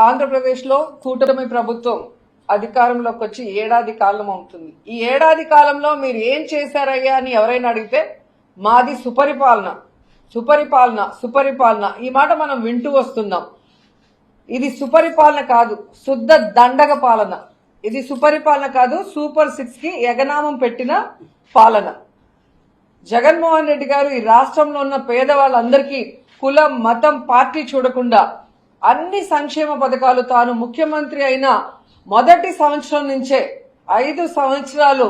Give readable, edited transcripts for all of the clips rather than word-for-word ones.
ఆంధ్రప్రదేశ్లో కూటమి ప్రభుత్వం అధికారంలోకి వచ్చి ఏడాది కాలం అవుతుంది. ఈ ఏడాది కాలంలో మీరు ఏం చేశారయ్యా అని ఎవరైనా అడిగితే మాది సుపరిపాలన సుపరిపాలన సుపరిపాలన ఈ మాట మనం వింటూ వస్తున్నాం. ఇది సుపరిపాలన కాదు, శుద్ధ దండగ పాలన. ఇది సుపరిపాలన కాదు, సూపర్ 6 కి ఎగనామం పెట్టిన పాలన. జగన్మోహన్ రెడ్డి గారు ఈ రాష్ట్రంలో ఉన్న పేదవాళ్ళందరికీ కులం మతం పార్టీ చూడకుండా అన్ని సంక్షేమ పథకాలు తాను ముఖ్యమంత్రి అయిన మొదటి సంవత్సరం నుంచే 5 సంవత్సరాలు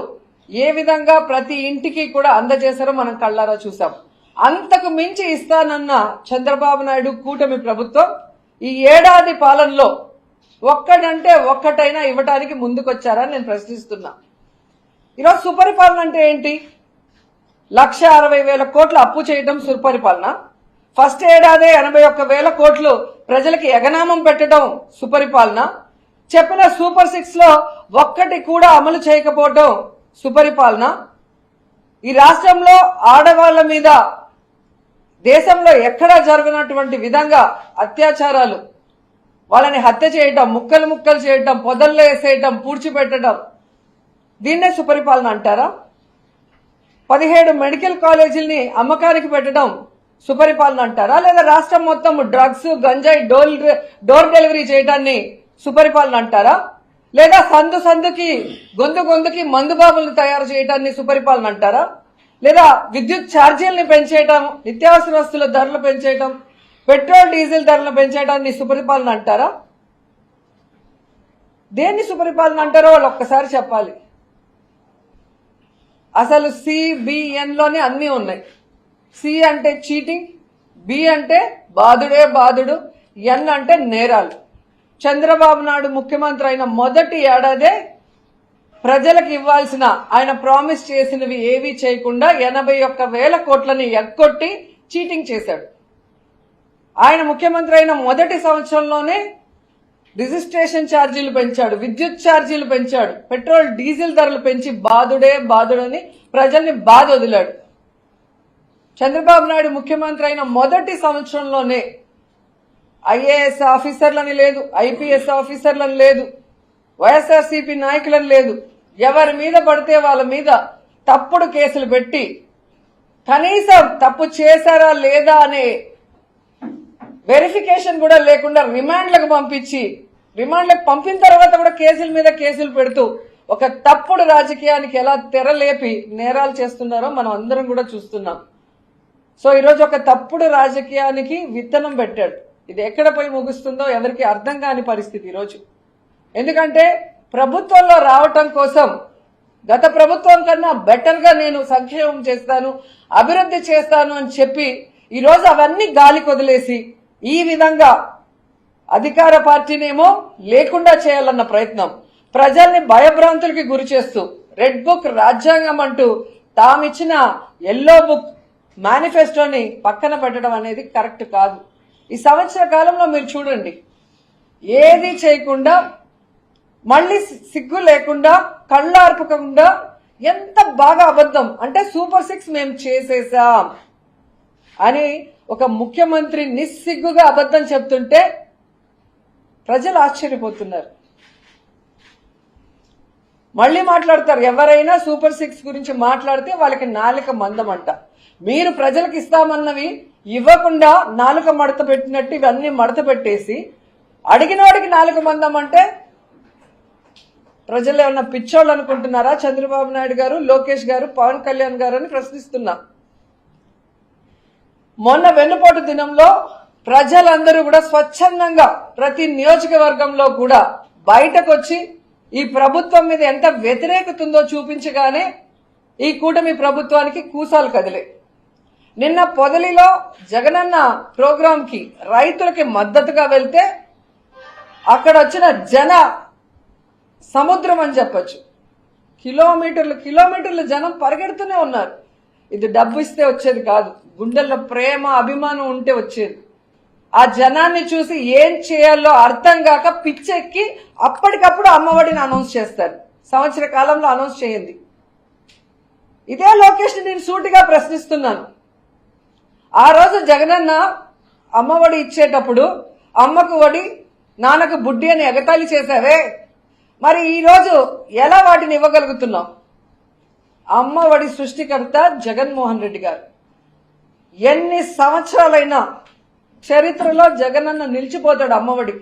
ఏ విధంగా ప్రతి ఇంటికి కూడా అందజేశారో మనం కళ్ళారా చూసాం. అంతకు మించి ఇస్తానన్న చంద్రబాబు నాయుడు కూటమి ప్రభుత్వం ఈ ఏడాది పాలనలో ఒక్కడంటే ఒక్కటైనా ఇవ్వడానికి ముందుకొచ్చారని నేను ప్రశ్నిస్తున్నా. ఈరోజు సుపరిపాలన అంటే ఏంటి? 1,60,000 కోట్ల అప్పు చేయడం సుపరిపాలన. ఫస్ట్ ఏడాదే 81,000 కోట్లు ప్రజలకి ఎగనామం పెట్టడం సుపరిపాలన. చెప్పిన సూపర్ 6 లో ఒక్కటి కూడా అమలు చేయకపోవడం సుపరిపాలన. ఈ రాష్ట్రంలో ఆడవాళ్ల మీద దేశంలో ఎక్కడా జరగనటువంటి విధంగా అత్యాచారాలు, వాళ్ళని హత్య చేయటం, ముక్కలు ముక్కలు చేయటం, పొదల్లో వేసేయటం, పూడ్చిపెట్టడం, దీన్నే సుపరిపాలన అంటారా? 17 మెడికల్ కాలేజీల్ని అమ్మకానికి పెట్టడం సుపరిపాలన అంటారా? లేదా రాష్ట్రం మొత్తం డ్రగ్స్ గంజాయి డోర్ డెలివరీ చేయడాన్ని సుపరిపాలన అంటారా? లేదా సందు సందుకి గొంతుకి మందుబాబులను తయారు చేయడాన్ని సుపరిపాలన అంటారా? లేదా విద్యుత్ ఛార్జీలను పెంచేయడం, నిత్యావసర వస్తువుల ధరలు పెంచేయడం, పెట్రోల్ డీజిల్ ధరలు పెంచేయడాన్ని సుపరిపాలన అంటారా? దేన్ని సుపరిపాలన అంటారో వాళ్ళు ఒక్కసారి చెప్పాలి. అసలు సిబిఎన్ లోనే అన్నీ ఉన్నాయి. సి అంటే చీటింగ్, బి అంటే బాధుడే బాధుడు, ఎన్ అంటే నేరాలు. చంద్రబాబు నాయుడు ముఖ్యమంత్రి అయిన మొదటి ఏడాదే ప్రజలకు ఇవ్వాల్సిన ఆయన ప్రామిస్ చేసినవి ఏవీ చేయకుండా 81,000 కోట్లని ఎగ్గొట్టి చీటింగ్ చేశాడు. ఆయన ముఖ్యమంత్రి అయిన మొదటి సంవత్సరంలోనే రిజిస్ట్రేషన్ ఛార్జీలు పెంచాడు, విద్యుత్ ఛార్జీలు పెంచాడు, పెట్రోల్ డీజిల్ ధరలు పెంచి బాధుడే బాధుడని ప్రజల్ని బాధ వదిలాడు. చంద్రబాబు నాయుడు ముఖ్యమంత్రి అయిన మొదటి సంవత్సరంలోనే ఐఏఎస్ ఆఫీసర్లని లేదు, ఐపీఎస్ ఆఫీసర్లని లేదు, వైఎస్ఆర్సీపీ నాయకులని లేదు, ఎవరి మీద పడితే వాళ్ళ మీద తప్పుడు కేసులు పెట్టి కనీసం తప్పు చేశారా లేదా అనే వెరిఫికేషన్ కూడా లేకుండా రిమాండ్లకు పంపించి, రిమాండ్లకు పంపిన తర్వాత కూడా కేసుల మీద కేసులు పెడుతూ ఒక తప్పుడు రాజకీయానికి ఎలా తెరలేపి నేరాలు చేస్తున్నారో మనం అందరం కూడా చూస్తున్నాం. సో ఈరోజు ఒక తప్పుడు రాజకీయానికి విత్తనం పెట్టాడు. ఇది ఎక్కడ పోయి ముగుస్తుందో ఎవరికి అర్థం కాని పరిస్థితి ఈరోజు. ఎందుకంటే ప్రభుత్వంలో రావటం కోసం గత ప్రభుత్వం కన్నా బెటర్ గా నేను సంక్షేమం చేస్తాను, అభివృద్ధి చేస్తాను అని చెప్పి ఈరోజు అవన్నీ గాలి కొదిలేసి ఈ విధంగా అధికార పార్టీనేమో లేకుండా చేయాలన్న ప్రయత్నం, ప్రజల్ని భయభ్రాంతులకి గురి చేస్తూ రెడ్ బుక్ రాజ్యాంగం అంటూ తామిచ్చిన ఎల్లో బుక్ మేనిఫెస్టోని పక్కన పెట్టడం అనేది కరెక్ట్ కాదు. ఈ సంవత్సర కాలంలో మీరు చూడండి, ఏది చేయకుండా మళ్ళీ సిగ్గు లేకుండా కళ్ళార్పకుండా ఎంత బాగా అబద్ధం అంటే సూపర్ 6 మేము చేసేసాం అని ఒక ముఖ్యమంత్రి నిస్సిగ్గుగా అబద్ధం చెప్తుంటే ప్రజలు ఆశ్చర్యపోతున్నారు. మళ్ళీ మాట్లాడతారు, ఎవరైనా సూపర్ 6 గురించి మాట్లాడితే వాళ్ళకి నాలుక మందమంట. మీరు ప్రజలకు ఇస్తామన్నవి ఇవ్వకుండా నాలుక మడత పెట్టినట్టు ఇవన్నీ మడత పెట్టేసి అడిగినోడికి నాలుక మందం అంటే ప్రజలు ఏమన్నా పిచ్చోళ్ళు అనుకుంటున్నారా? చంద్రబాబు నాయుడు గారు, లోకేష్ గారు, పవన్ కళ్యాణ్ గారు అని ప్రశ్నిస్తున్నా. మొన్న వెన్నుపోటు దినంలో ప్రజలందరూ కూడా స్వచ్ఛందంగా ప్రతి నియోజకవర్గంలో కూడా బయటకు వచ్చి ఈ ప్రభుత్వం మీద ఎంత వ్యతిరేకత ఉందో చూపించగానే ఈ కూటమి ప్రభుత్వానికి కూసాలు కదిలే. నిన్న పొదలిలో జగనన్న ప్రోగ్రామ్ కి రైతులకి మద్దతుగా వెళ్తే అక్కడ వచ్చిన జన సముద్రం అని చెప్పొచ్చు. కిలోమీటర్లు జనం పరిగెడుతూనే ఉన్నారు. ఇది డబ్బు ఇస్తే వచ్చేది కాదు, గుండెల్లో ప్రేమ అభిమానం ఉంటే వచ్చేది. ఆ జనాన్ని చూసి ఏం చేయాలో అర్థం కాక పిచ్చెక్కి అప్పటికప్పుడు అమ్మఒడిని అనౌన్స్ చేస్తారు. సంవత్సర కాలంలో అనౌన్స్ చేయండి. ఇదే లోకేష్ నేను సూటిగా ప్రశ్నిస్తున్నాను. ఆ రోజు జగనన్న అమ్మఒడి ఇచ్చేటప్పుడు అమ్మకు ఒడి నాన్నకు బుడ్డి అని ఎగతాళి చేశావే, మరి ఈరోజు ఎలా వాటిని ఇవ్వగలుగుతున్నాం? అమ్మ ఒడి సృష్టికర్త జగన్మోహన్ రెడ్డి గారు. ఎన్ని సంవత్సరాలైనా చరిత్రలో జగనన్న నిలిచిపోతాడు. అమ్మఒడి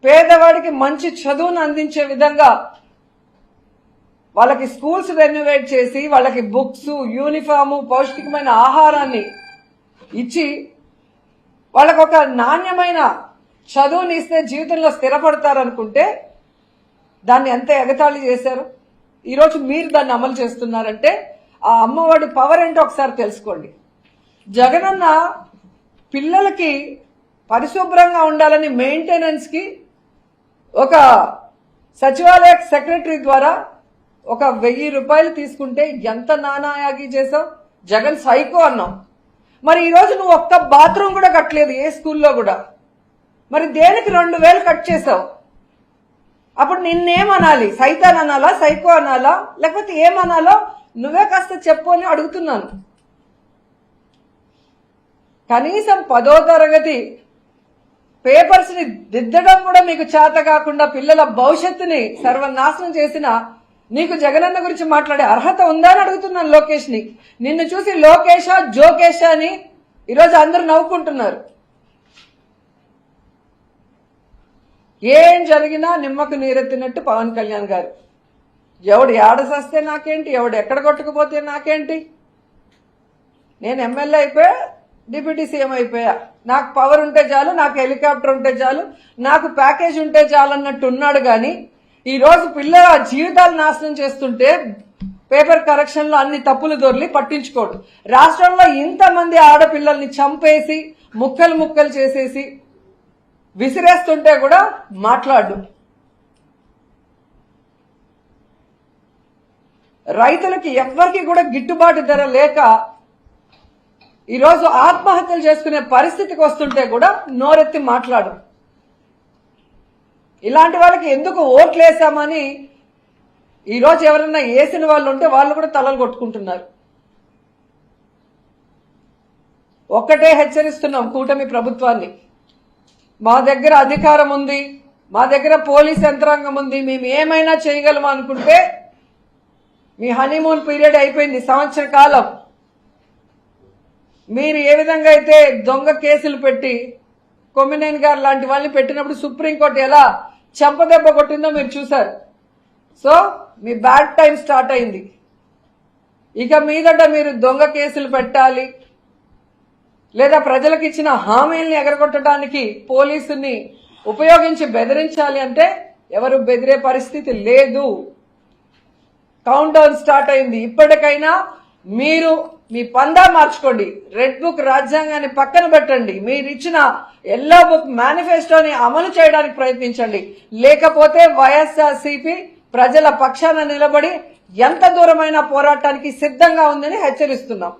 పేదవాడికి మంచి చదువును అందించే విధంగా వాళ్ళకి స్కూల్స్ రెన్యువేట్ చేసి వాళ్ళకి బుక్స్, యూనిఫాము, పౌష్టికమైన ఆహారాన్ని ఇచ్చి వాళ్ళకు ఒక నాణ్యమైన చదువుని ఇస్తే జీవితంలో స్థిరపడతారనుకుంటే దాన్ని ఎంత ఎగతాళి చేశారు. ఈరోజు మీరు దాన్ని అమలు చేస్తున్నారంటే ఆ అమ్మఒడి పవర్ ఏంటో ఒకసారి తెలుసుకోండి. జగనన్న పిల్లలకి పరిశుభ్రంగా ఉండాలని మెయింటెనెన్స్ కి ఒక సచివాలయ సెక్రటరీ ద్వారా ఒక 1000 రూపాయలు తీసుకుంటే ఎంత నానాయాగి చేసావు. జగన్ సైకో అన్నావు. మరి ఈరోజు నువ్వు ఒక్క బాత్రూమ్ కూడా కట్టలేదు ఏ స్కూల్లో కూడా. మరి దేనికి 2000 కట్ చేసావు? అప్పుడు నిన్నేమనాలి? సైతాన్ అనాలా, సైకో అనాలా, లేకపోతే ఏమనాలో నువ్వే కాస్త చెప్పు అని అడుగుతున్నాను. కనీసం 10వ తరగతి పేపర్స్ ని దిద్దడం కూడా మీకు చేత కాకుండా పిల్లల భవిష్యత్తుని సర్వనాశనం చేసిన నీకు జగనన్న గురించి మాట్లాడే అర్హత ఉందా అని అడుగుతున్నాను లోకేష్ ని. నిన్ను చూసి లోకేషా జోకేషా అని ఈరోజు అందరూ నవ్వుకుంటున్నారు. ఏం జరిగినా నిమ్మకు నీరెత్తినట్టు పవన్ కళ్యాణ్ గారు. ఎవడు ఏడసస్తే నాకేంటి, ఎవడు ఎక్కడ కొట్టుకుపోతే నాకేంటి, నేను ఎమ్మెల్యే అయిపోయా, డిప్యూటీ సీఎం అయిపోయా, నాకు పవర్ ఉంటే చాలు, నాకు హెలికాప్టర్ ఉంటే చాలు, నాకు ప్యాకేజ్ ఉంటే చాలు అన్నట్టు ఉన్నాడు. కానీ ఈ రోజు పిల్లల జీవితాలు నాశనం చేస్తుంటే పేపర్ కరెక్షన్ లో అన్ని తప్పులు దొర్లి పట్టించుకోడు. రాష్ట్రంలో ఇంతమంది ఆడపిల్లల్ని చంపేసి ముక్కలు ముక్కలు చేసేసి విసిరేస్తుంటే కూడా మాట్లాడు. రైతులకి ఎవ్వరికి కూడా గిట్టుబాటు ధర లేక ఈరోజు ఆత్మహత్యలు చేసుకునే పరిస్థితికి వస్తుంటే కూడా నోరెత్తి మాట్లాడు. ఇలాంటి వాళ్ళకి ఎందుకు ఓట్లు వేసామని ఈరోజు ఎవరన్నా వేసిన వాళ్ళు ఉంటే వాళ్ళు కూడా తలలు కొట్టుకుంటున్నారు. ఒక్కటే హెచ్చరిస్తున్నాం కూటమి ప్రభుత్వాన్ని, మా దగ్గర అధికారం ఉంది, మా దగ్గర పోలీస్ యంత్రాంగం ఉంది, మేము ఏమైనా చేయగలం అనుకుంటే మీ హనీమూన్ పీరియడ్ అయిపోయింది. సంవత్సర కాలం మీరు ఏ విధంగా అయితే దొంగ కేసులు పెట్టి కొమ్మినేని గారు లాంటి వాళ్ళని పెట్టినప్పుడు సుప్రీంకోర్టు ఎలా చెంపదెబ్బ కొట్టిందో మీరు చూశారు. సో మీ బ్యాడ్ టైం స్టార్ట్ అయింది. ఇక మీదట మీరు దొంగ కేసులు పెట్టాలి లేదా ప్రజలకు ఇచ్చిన హామీల్ని ఎగరగొట్టడానికి పోలీసుని ఉపయోగించి బెదిరించాలి అంటే ఎవరు బెదిరే పరిస్థితి లేదు. కౌంట్ డౌన్ స్టార్ట్ అయింది. ఇప్పటికైనా మీరు మీ పందా మార్చుకోండి. రెడ్ బుక్ రాజ్యాంగాన్ని పక్కన పెట్టండి. మీరు ఇచ్చిన ఎల్లో బుక్ మేనిఫెస్టోని అమలు చేయడానికి ప్రయత్నించండి. లేకపోతే వైఎస్ఆర్సీపీ ప్రజల పక్షాన నిలబడి ఎంత దూరమైన పోరాటానికి సిద్ధంగా ఉందని హెచ్చరిస్తున్నాం.